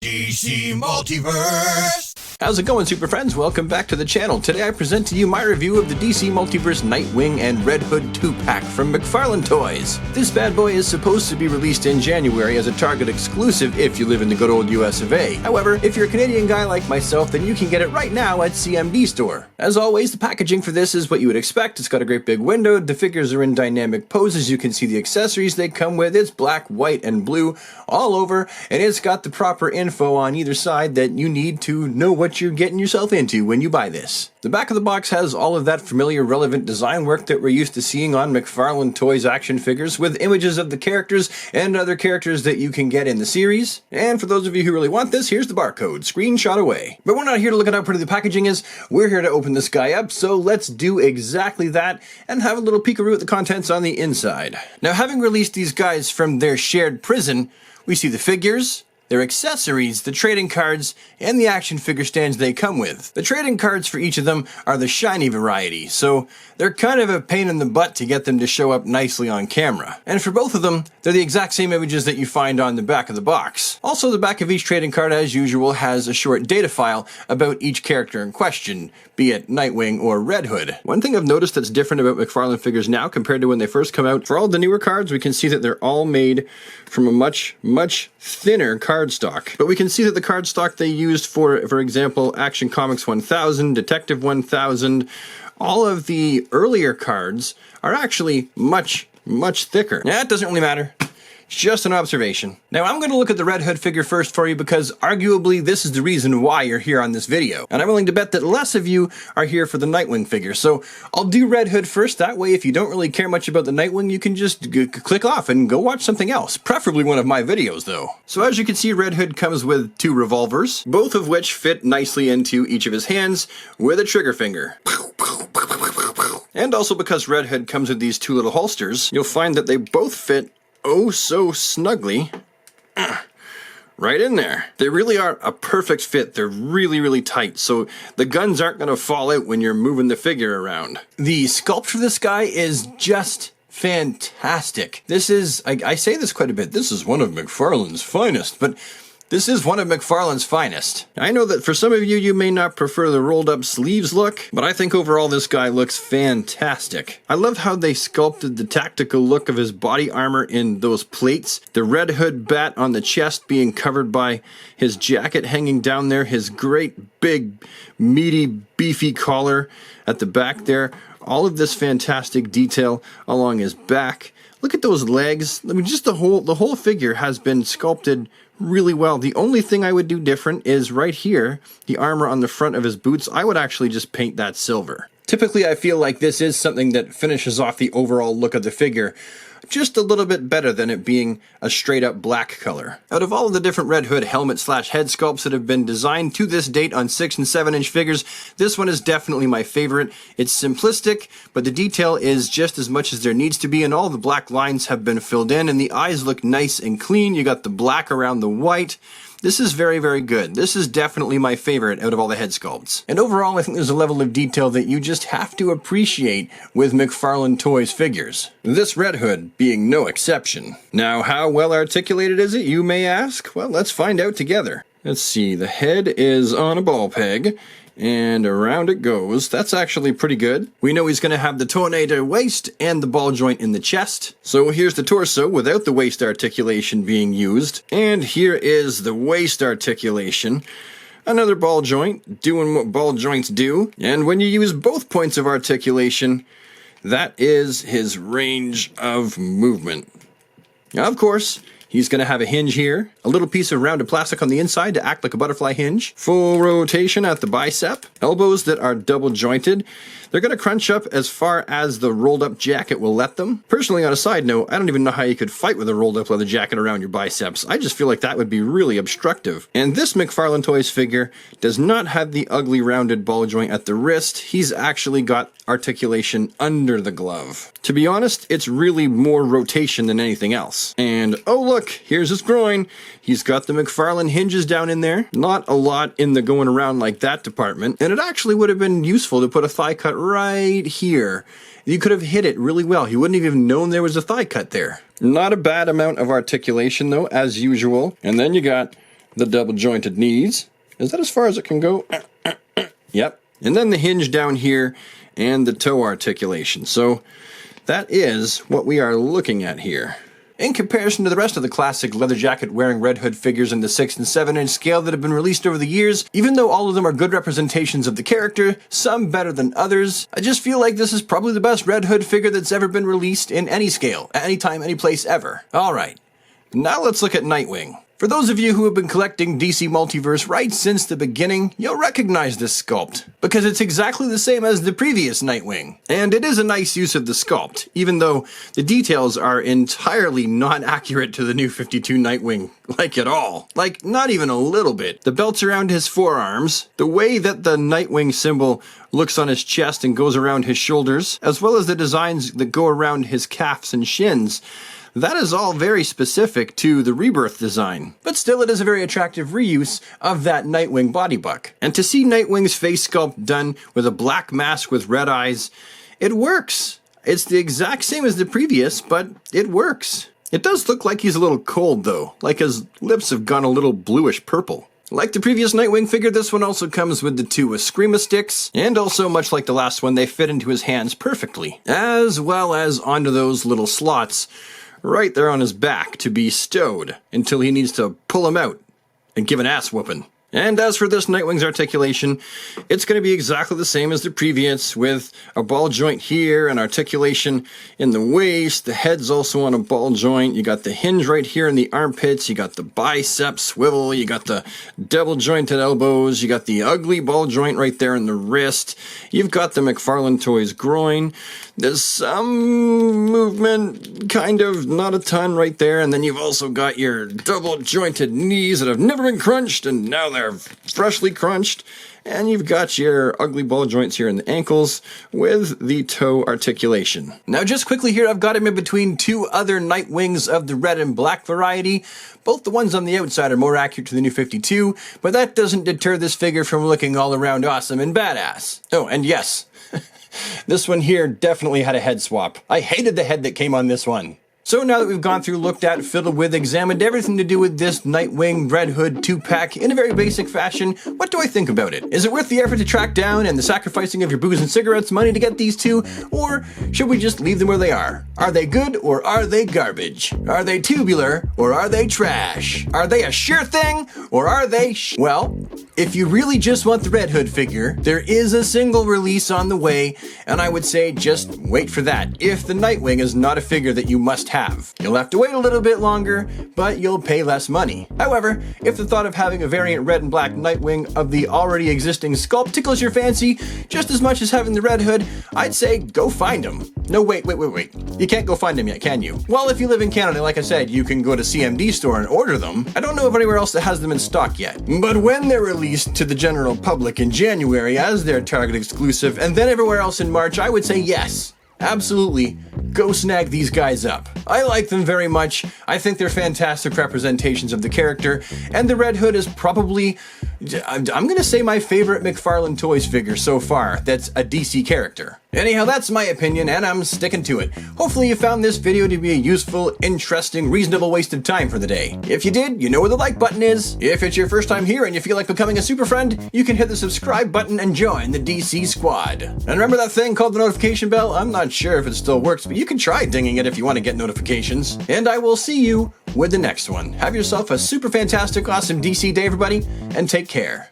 DC Multiverse! How's it going, super friends? Welcome back to the channel. Today I present to you my review of the DC Multiverse Nightwing and Red Hood 2-pack from McFarlane Toys. This bad boy is supposed to be released in January as a Target exclusive if you live in the good old US of A. However, if you're a Canadian guy like myself, then you can get it right now at CMD Store. As always, the packaging for this is what you would expect. It's got a great big window, the figures are in dynamic poses, you can see the accessories they come with. It's black, white, and blue all over, and it's got the proper info on either side that you need to know what you're getting yourself into when you buy this. The back of the box has all of that familiar relevant design work that we're used to seeing on McFarlane Toys action figures, with images of the characters and other characters that you can get in the series. And for those of you who really want this, here's the barcode, screenshot away. But we're not here to look at how pretty the packaging is, we're here to open this guy up, so let's do exactly that and have a little peekaroo at the contents on the inside. Now, having released these guys from their shared prison, we see the figures, their accessories, the trading cards, and the action figure stands they come with. The trading cards for each of them are the shiny variety, so they're kind of a pain in the butt to get them to show up nicely on camera. And for both of them, they're the exact same images that you find on the back of the box. Also, the back of each trading card, as usual, has a short data file about each character in question, be it Nightwing or Red Hood. One thing I've noticed that's different about McFarlane figures now compared to when they first come out, for all the newer cards, we can see that they're all made from a much thinner cardstock. But we can see that the cardstock they used for example, Action Comics 1000, Detective 1000, all of the earlier cards are actually much thicker. Yeah, it doesn't really matter. It's just an observation. Now, I'm going to look at the Red Hood figure first for you because arguably this is the reason why you're here on this video. And I'm willing to bet that less of you are here for the Nightwing figure. So I'll do Red Hood first. That way, if you don't really care much about the Nightwing, you can just click off and go watch something else. Preferably one of my videos, though. So as you can see, Red Hood comes with 2 revolvers, both of which fit nicely into each of his hands with a trigger finger. And also because Red Hood comes with these 2 little holsters, you'll find that they both fit oh so snugly right in there. They really are a perfect fit. They're really tight, so the guns aren't going to fall out when you're moving the figure around. The sculpt for this guy is just fantastic. This is, I say this quite a bit, this is one of McFarlane's finest, but this is one of McFarlane's finest. I know that for some of you, you may not prefer the rolled up sleeves look, but I think overall this guy looks fantastic. I love how they sculpted the tactical look of his body armor in those plates, the Red Hood bat on the chest being covered by his jacket hanging down there, his great big meaty beefy collar at the back there, all of this fantastic detail along his back. Look at those legs. I mean, just the whole figure has been sculpted really well. The only thing I would do different is right here, the armor on the front of his boots. I would actually just paint that silver. Typically, I feel like this is something that finishes off the overall look of the figure just a little bit better than it being a straight up black color. Out of all of the different Red Hood helmet / head sculpts that have been designed to this date on 6 and 7 inch figures, this one is definitely my favorite. It's simplistic, but the detail is just as much as there needs to be, and all the black lines have been filled in, and the eyes look nice and clean. You got the black around the white. This is very good. This is definitely my favorite out of all the head sculpts. And overall, I think there's a level of detail that you just have to appreciate with McFarlane Toys figures. This Red Hood being no exception. Now, how well articulated is it, you may ask? Well, let's find out together. Let's see, the head is on a ball peg, and around it goes. That's actually pretty good. We know he's going to have the tornado waist and the ball joint in the chest. So here's the torso without the waist articulation being used. And here is the waist articulation. Another ball joint, doing what ball joints do. And when you use both points of articulation, that is his range of movement. Now, of course, he's going to have a hinge here, a little piece of rounded plastic on the inside to act like a butterfly hinge, full rotation at the bicep, elbows that are double jointed. They're going to crunch up as far as the rolled up jacket will let them. Personally, on a side note, I don't even know how you could fight with a rolled up leather jacket around your biceps. I just feel like that would be really obstructive. And this McFarlane Toys figure does not have the ugly rounded ball joint at the wrist. He's actually got articulation under the glove. To be honest, it's really more rotation than anything else. And oh look, here's his groin. He's got the McFarlane hinges down in there. Not a lot in the going around like that department. And it actually would have been useful to put a thigh cut right here. You could have hit it really well. He wouldn't have even known there was a thigh cut there. Not a bad amount of articulation though, as usual. And then you got the double jointed knees. Is that as far as it can go? Yep. And then the hinge down here and the toe articulation. So that is what we are looking at here. In comparison to the rest of the classic leather jacket wearing Red Hood figures in the 6 and 7-inch scale that have been released over the years, even though all of them are good representations of the character, some better than others, I just feel like this is probably the best Red Hood figure that's ever been released in any scale, at any time, any place, ever. Alright, now let's look at Nightwing. For those of you who have been collecting DC Multiverse right since the beginning, you'll recognize this sculpt, because it's exactly the same as the previous Nightwing. And it is a nice use of the sculpt, even though the details are entirely not accurate to the new 52 Nightwing, like at all. Like, not even a little bit. The belts around his forearms, the way that the Nightwing symbol looks on his chest and goes around his shoulders, as well as the designs that go around his calves and shins, that is all very specific to the Rebirth design. But still, it is a very attractive reuse of that Nightwing body buck. And to see Nightwing's face sculpt done with a black mask with red eyes, it works. It's the exact same as the previous, but it works. It does look like he's a little cold though, like his lips have gone a little bluish purple. Like the previous Nightwing figure, this one also comes with the 2 Eskrima sticks, and also, much like the last one, they fit into his hands perfectly, as well as onto those little slots right there on his back to be stowed until he needs to pull him out and give an ass whooping. And as for this Nightwing's articulation, it's going to be exactly the same as the previous, with a ball joint here and articulation in the waist. The head's also on a ball joint. You got the hinge right here in the armpits. You got the bicep swivel. You got the double jointed elbows. You got the ugly ball joint right there in the wrist. You've got the McFarlane Toys groin. There's some movement, kind of, not a ton right there. And then you've also got your double jointed knees that have never been crunched, and now they're freshly crunched. And you've got your ugly ball joints here in the ankles with the toe articulation. Now just quickly here, I've got him in between 2 other Nightwings of the red and black variety. Both the ones on the outside are more accurate to the new 52, but that doesn't deter this figure from looking all around awesome and badass. Oh, and yes, this one here definitely had a head swap. I hated the head that came on this one. So now that we've gone through, looked at, fiddled with, examined everything to do with this Nightwing Red Hood 2-pack in a very basic fashion, what do I think about it? Is it worth the effort to track down and the sacrificing of your booze and cigarettes money to get these 2? Or should we just leave them where they are? Are they good or are they garbage? Are they tubular or are they trash? Are they a sure thing or are they Well, if you really just want the Red Hood figure, there is a single release on the way, and I would say just wait for that, if the Nightwing is not a figure that you must have. You'll have to wait a little bit longer, but you'll pay less money. However, if the thought of having a variant red and black Nightwing of the already existing sculpt tickles your fancy just as much as having the Red Hood, I'd say go find them. No, wait. You can't go find them yet, can you? Well, if you live in Canada, like I said, you can go to CMD store and order them. I don't know of anywhere else that has them in stock yet. But when they're released to the general public in January as their Target exclusive, and then everywhere else in March, I would say yes. Absolutely, go snag these guys up. I like them very much. I think they're fantastic representations of the character, and the Red Hood is probably, I'm gonna say, my favorite McFarlane Toys figure so far that's a DC character. Anyhow, that's my opinion, and I'm sticking to it. Hopefully you found this video to be a useful, interesting, reasonable waste of time for the day. If you did, you know where the like button is. If it's your first time here and you feel like becoming a super friend, you can hit the subscribe button and join the DC squad. And remember that thing called the notification bell? I'm not sure if it still works, but you can try dinging it if you want to get notifications. And I will see you with the next one. Have yourself a super fantastic, awesome DC day, everybody, and take care.